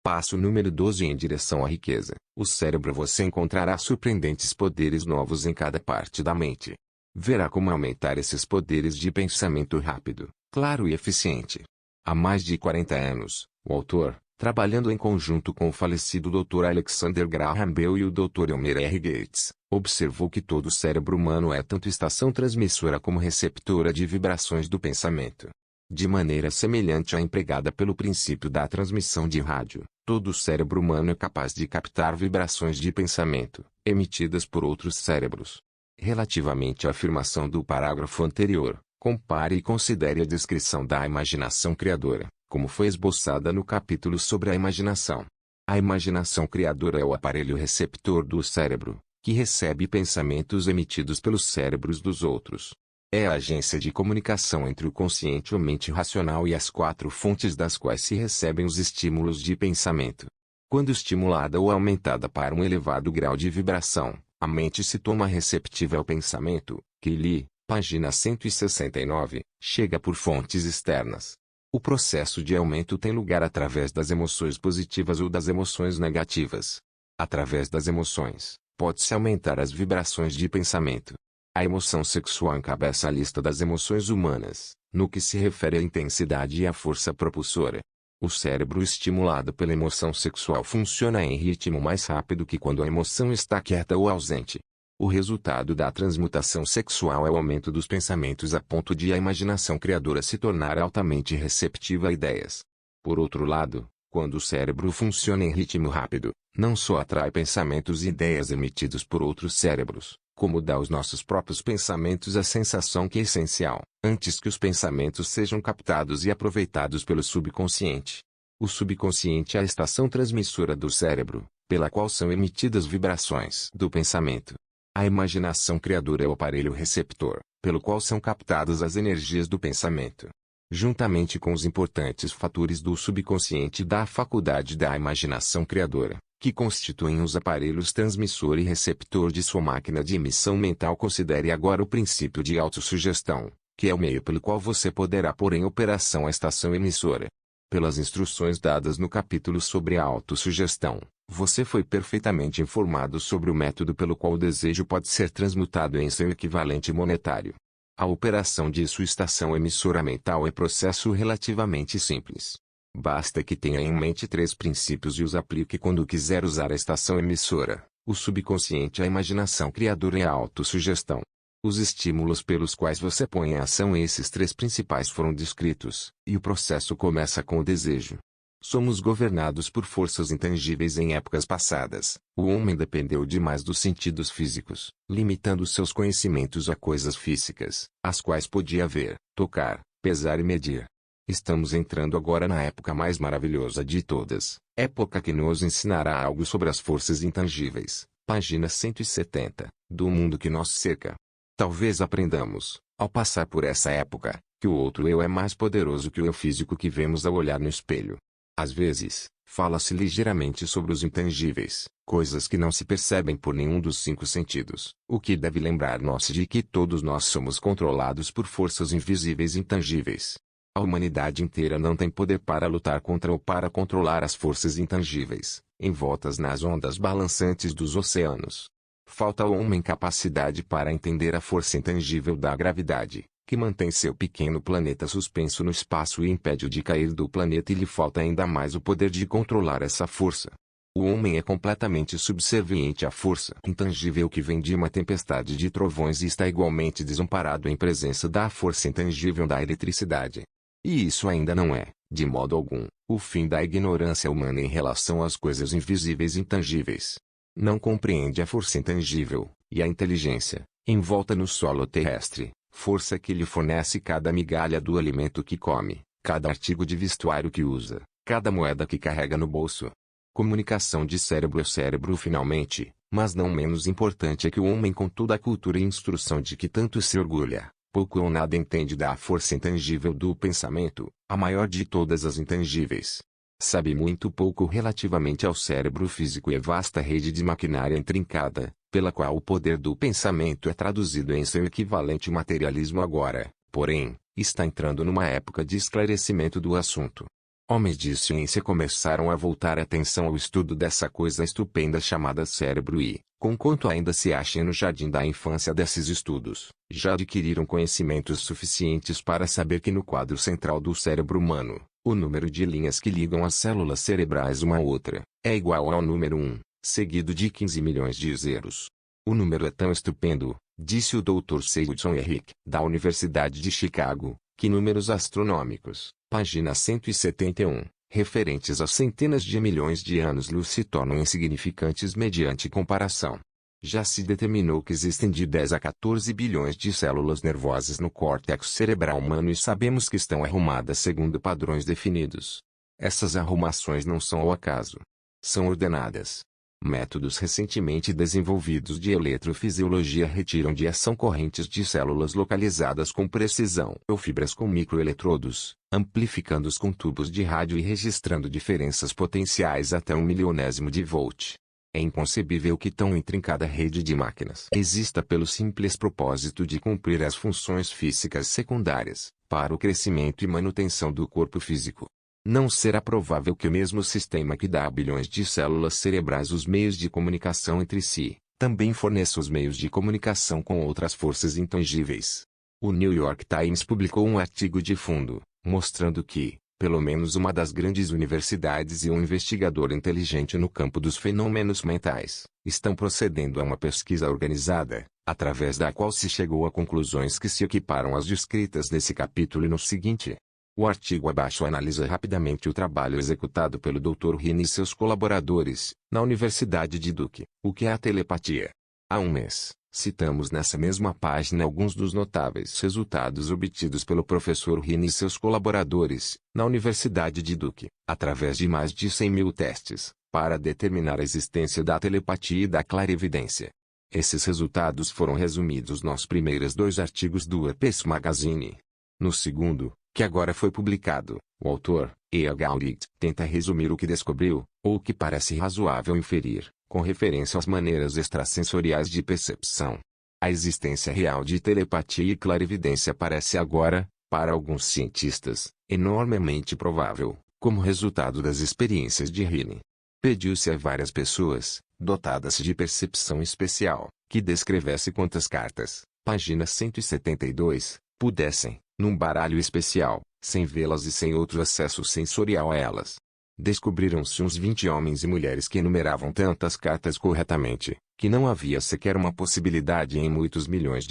Passo número 12 em direção à riqueza. O cérebro você encontrará surpreendentes poderes novos em cada parte da mente. Verá como aumentar esses poderes de pensamento rápido, claro e eficiente. Há mais de 40 anos, o autor, trabalhando em conjunto com o falecido Dr. Alexander Graham Bell e o Dr. Elmer R. Gates, observou que todo o cérebro humano é tanto estação transmissora como receptora de vibrações do pensamento. De maneira semelhante à empregada pelo princípio da transmissão de rádio, todo o cérebro humano é capaz de captar vibrações de pensamento, emitidas por outros cérebros. Relativamente à afirmação do parágrafo anterior, compare e considere a descrição da imaginação criadora, como foi esboçada no capítulo sobre a imaginação. A imaginação criadora é o aparelho receptor do cérebro, que recebe pensamentos emitidos pelos cérebros dos outros. É a agência de comunicação entre o consciente ou mente racional e as quatro fontes das quais se recebem os estímulos de pensamento. Quando estimulada ou aumentada para um elevado grau de vibração, a mente se torna receptiva ao pensamento, que lhe, página 169, chega por fontes externas. O processo de aumento tem lugar através das emoções positivas ou das emoções negativas. Através das emoções, pode-se aumentar as vibrações de pensamento. A emoção sexual encabeça a lista das emoções humanas, no que se refere à intensidade e à força propulsora. O cérebro estimulado pela emoção sexual funciona em ritmo mais rápido que quando a emoção está quieta ou ausente. O resultado da transmutação sexual é o aumento dos pensamentos a ponto de a imaginação criadora se tornar altamente receptiva a ideias. Por outro lado, quando o cérebro funciona em ritmo rápido, não só atrai pensamentos e ideias emitidos por outros cérebros, como dá aos nossos próprios pensamentos a sensação que é essencial, antes que os pensamentos sejam captados e aproveitados pelo subconsciente. O subconsciente é a estação transmissora do cérebro, pela qual são emitidas vibrações do pensamento. A imaginação criadora é o aparelho receptor, pelo qual são captadas as energias do pensamento. Juntamente com os importantes fatores do subconsciente da faculdade da imaginação criadora, que constituem os aparelhos transmissor e receptor de sua máquina de emissão mental, considere agora o princípio de autossugestão, que é o meio pelo qual você poderá pôr em operação a estação emissora. Pelas instruções dadas no capítulo sobre a autossugestão, você foi perfeitamente informado sobre o método pelo qual o desejo pode ser transmutado em seu equivalente monetário. A operação de sua estação emissora mental é processo relativamente simples. Basta que tenha em mente três princípios e os aplique quando quiser usar a estação emissora, o subconsciente, a imaginação criadora e a autossugestão. Os estímulos pelos quais você põe em ação esses três principais foram descritos, e o processo começa com o desejo. Somos governados por forças intangíveis em épocas passadas. O homem dependeu demais dos sentidos físicos, limitando seus conhecimentos a coisas físicas, as quais podia ver, tocar, pesar e medir. Estamos entrando agora na época mais maravilhosa de todas, época que nos ensinará algo sobre as forças intangíveis, página 170, do mundo que nos cerca. Talvez aprendamos, ao passar por essa época, que o outro eu é mais poderoso que o eu físico que vemos ao olhar no espelho. Às vezes, fala-se ligeiramente sobre os intangíveis, coisas que não se percebem por nenhum dos cinco sentidos, o que deve lembrar-nos de que todos nós somos controlados por forças invisíveis e intangíveis. A humanidade inteira não tem poder para lutar contra ou para controlar as forças intangíveis, envoltas nas ondas balançantes dos oceanos. Falta ao homem capacidade para entender a força intangível da gravidade, que mantém seu pequeno planeta suspenso no espaço e impede-o de cair do planeta, e lhe falta ainda mais o poder de controlar essa força. O homem é completamente subserviente à força intangível que vem de uma tempestade de trovões e está igualmente desamparado em presença da força intangível da eletricidade. E isso ainda não é, de modo algum, o fim da ignorância humana em relação às coisas invisíveis e intangíveis. Não compreende a força intangível, e a inteligência, envolta no solo terrestre, força que lhe fornece cada migalha do alimento que come, cada artigo de vestuário que usa, cada moeda que carrega no bolso. Comunicação de cérebro a cérebro finalmente, mas não menos importante é que o homem, com toda a cultura e instrução de que tanto se orgulha, pouco ou nada entende da força intangível do pensamento, a maior de todas as intangíveis. Sabe muito pouco relativamente ao cérebro físico e a vasta rede de maquinária intrincada, pela qual o poder do pensamento é traduzido em seu equivalente materialismo agora, porém, está entrando numa época de esclarecimento do assunto. Homens de ciência começaram a voltar a atenção ao estudo dessa coisa estupenda chamada cérebro e, conquanto ainda se achem no jardim da infância desses estudos, já adquiriram conhecimentos suficientes para saber que no quadro central do cérebro humano, o número de linhas que ligam as células cerebrais uma à outra, é igual ao número 1, seguido de 15 milhões de zeros. O número é tão estupendo, disse o Dr. Seudson Henrique, da Universidade de Chicago, que números astronômicos, página 171, referentes a centenas de milhões de anos-luz se tornam insignificantes mediante comparação. Já se determinou que existem de 10 a 14 bilhões de células nervosas no córtex cerebral humano e sabemos que estão arrumadas segundo padrões definidos. Essas arrumações não são ao acaso. São ordenadas. Métodos recentemente desenvolvidos de eletrofisiologia retiram de ação correntes de células localizadas com precisão ou fibras com microeletrodos, amplificando-os com tubos de rádio e registrando diferenças potenciais até 1/milionésimo de volt. É inconcebível que tão intrincada rede de máquinas exista pelo simples propósito de cumprir as funções físicas secundárias, para o crescimento e manutenção do corpo físico. Não será provável que o mesmo sistema que dá a bilhões de células cerebrais os meios de comunicação entre si, também forneça os meios de comunicação com outras forças intangíveis. O New York Times publicou um artigo de fundo, mostrando que, pelo menos uma das grandes universidades e um investigador inteligente no campo dos fenômenos mentais, estão procedendo a uma pesquisa organizada, através da qual se chegou a conclusões que se equiparam às descritas nesse capítulo e no seguinte. O artigo abaixo analisa rapidamente o trabalho executado pelo Dr. Rini e seus colaboradores, na Universidade de Duke. O que é a telepatia? Há um mês, citamos nessa mesma página alguns dos notáveis resultados obtidos pelo professor Rini e seus colaboradores, na Universidade de Duke, através de mais de 100 mil testes, para determinar a existência da telepatia e da clarividência. Esses resultados foram resumidos nos primeiros 2 artigos do EPS Magazine. No segundo, que agora foi publicado, o autor, E.A. Gaudict, tenta resumir o que descobriu, ou o que parece razoável inferir, com referência às maneiras extrasensoriais de percepção. A existência real de telepatia e clarividência parece agora, para alguns cientistas, enormemente provável, como resultado das experiências de Rini. Pediu-se a várias pessoas, dotadas de percepção especial, que descrevesse quantas cartas, página 172, pudessem, num baralho especial, sem vê-las e sem outro acesso sensorial a elas. Descobriram-se uns 20 homens e mulheres que enumeravam tantas cartas corretamente, que não havia sequer uma possibilidade em muitos milhões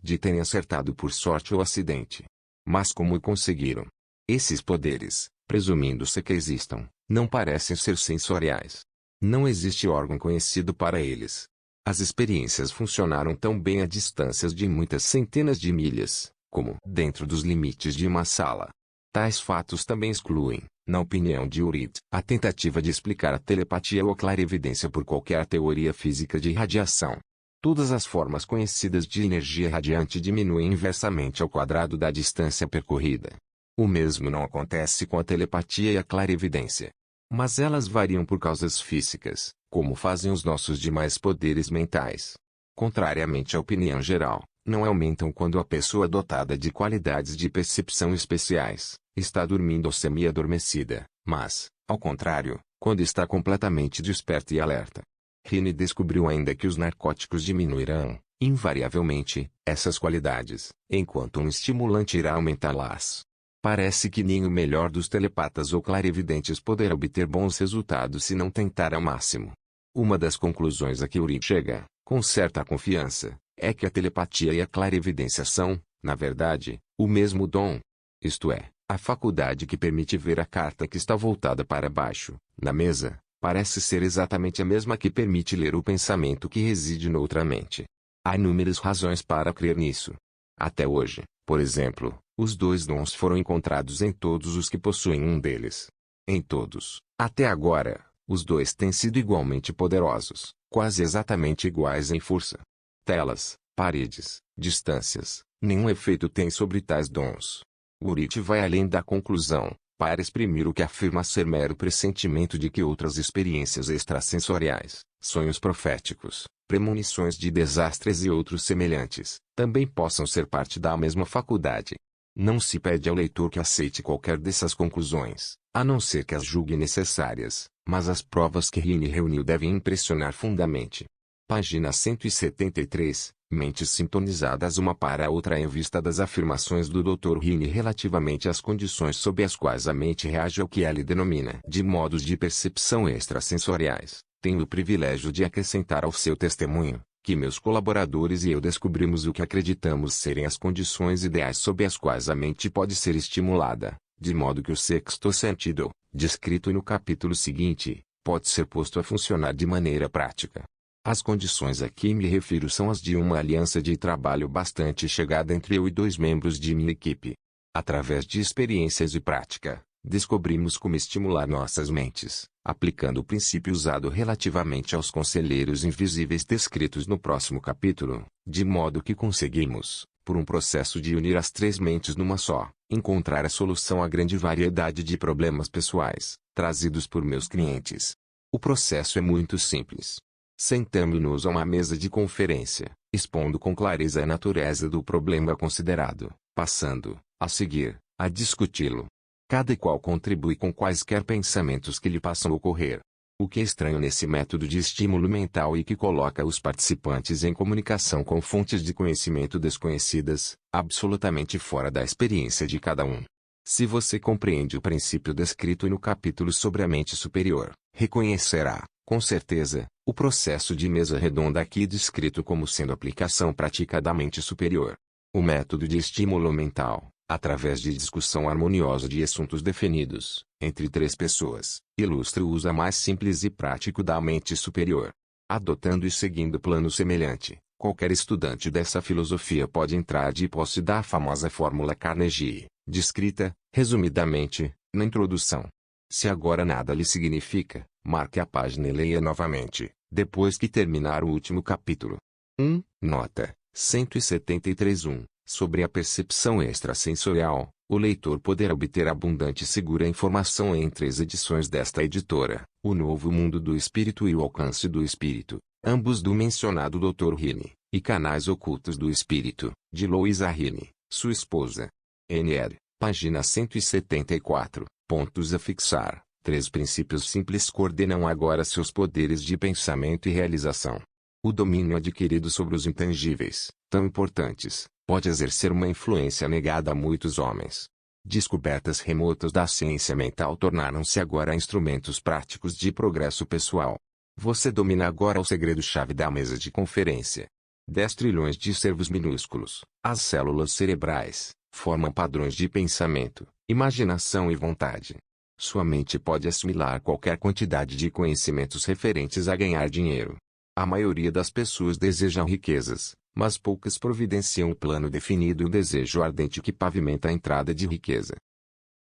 de terem acertado por sorte ou acidente. Mas como conseguiram? Esses poderes, presumindo-se que existam, não parecem ser sensoriais. Não existe órgão conhecido para eles. As experiências funcionaram tão bem a distâncias de muitas centenas de milhas, como dentro dos limites de uma sala. Tais fatos também excluem, na opinião de Urid, a tentativa de explicar a telepatia ou a clarividência por qualquer teoria física de radiação. Todas as formas conhecidas de energia radiante diminuem inversamente ao quadrado da distância percorrida. O mesmo não acontece com a telepatia e a clarividência. Mas elas variam por causas físicas, como fazem os nossos demais poderes mentais. Contrariamente à opinião geral, não aumentam quando a pessoa dotada de qualidades de percepção especiais está dormindo ou semi-adormecida, mas, ao contrário, quando está completamente desperta e alerta. Rini descobriu ainda que os narcóticos diminuirão, invariavelmente, essas qualidades, enquanto um estimulante irá aumentá-las. Parece que nem o melhor dos telepatas ou clarividentes poderá obter bons resultados se não tentar ao máximo. Uma das conclusões a que Uri chega, com certa confiança, é que a telepatia e a clarividência são, na verdade, o mesmo dom. Isto é, a faculdade que permite ver a carta que está voltada para baixo, na mesa, parece ser exatamente a mesma que permite ler o pensamento que reside noutra mente. Há inúmeras razões para crer nisso. Até hoje, por exemplo, os 2 dons foram encontrados em todos os que possuem um deles. Em todos, até agora, os 2 têm sido igualmente poderosos, quase exatamente iguais em força. Telas, paredes, distâncias, nenhum efeito tem sobre tais dons. Urit vai além da conclusão, para exprimir o que afirma ser mero pressentimento de que outras experiências extrasensoriais, sonhos proféticos, premonições de desastres e outros semelhantes, também possam ser parte da mesma faculdade. Não se pede ao leitor que aceite qualquer dessas conclusões, a não ser que as julgue necessárias, mas as provas que Heine reuniu devem impressionar fundamente. Página 173, mentes sintonizadas uma para a outra em vista das afirmações do Dr. Heine relativamente às condições sob as quais a mente reage ao que ele denomina de modos de percepção extrasensoriais. Tenho o privilégio de acrescentar ao seu testemunho, que meus colaboradores e eu descobrimos o que acreditamos serem as condições ideais sob as quais a mente pode ser estimulada, de modo que o sexto sentido, descrito no capítulo seguinte, pode ser posto a funcionar de maneira prática. As condições a que me refiro são as de uma aliança de trabalho bastante chegada entre eu e 2 membros de minha equipe. Através de experiências e prática, descobrimos como estimular nossas mentes, aplicando o princípio usado relativamente aos conselheiros invisíveis descritos no próximo capítulo, de modo que conseguimos, por um processo de unir as 3 mentes numa só, encontrar a solução à grande variedade de problemas pessoais, trazidos por meus clientes. O processo é muito simples. Sentamos-nos a uma mesa de conferência, expondo com clareza a natureza do problema considerado, passando, a seguir, a discuti-lo. Cada qual contribui com quaisquer pensamentos que lhe possam ocorrer. O que é estranho nesse método de estímulo mental e que coloca os participantes em comunicação com fontes de conhecimento desconhecidas, absolutamente fora da experiência de cada um. Se você compreende o princípio descrito no capítulo sobre a mente superior, reconhecerá, com certeza, o processo de mesa redonda aqui descrito como sendo aplicação prática da mente superior. O método de estímulo mental, através de discussão harmoniosa de assuntos definidos, entre 3 pessoas, ilustra o uso mais simples e prático da mente superior. Adotando e seguindo plano semelhante, qualquer estudante dessa filosofia pode entrar de posse da famosa fórmula Carnegie, descrita, resumidamente, na introdução. Se agora nada lhe significa, marque a página e leia novamente, depois que terminar o último capítulo. 1. Nota 173.1. Sobre a percepção extrasensorial, o leitor poderá obter abundante e segura informação entre as edições desta editora, O Novo Mundo do Espírito e O Alcance do Espírito, ambos do mencionado Dr. Heine, e Canais Ocultos do Espírito, de Louisa Heine, sua esposa. NR, página 174, pontos a fixar. 3 princípios simples coordenam agora seus poderes de pensamento e realização. O domínio adquirido sobre os intangíveis, tão importantes, pode exercer uma influência negada a muitos homens. Descobertas remotas da ciência mental tornaram-se agora instrumentos práticos de progresso pessoal. Você domina agora o segredo-chave da mesa de conferência. 10 trilhões de servos minúsculos, as células cerebrais, formam padrões de pensamento, imaginação e vontade. Sua mente pode assimilar qualquer quantidade de conhecimentos referentes a ganhar dinheiro. A maioria das pessoas desejam riquezas, mas poucas providenciam o plano definido e o desejo ardente que pavimenta a entrada de riqueza.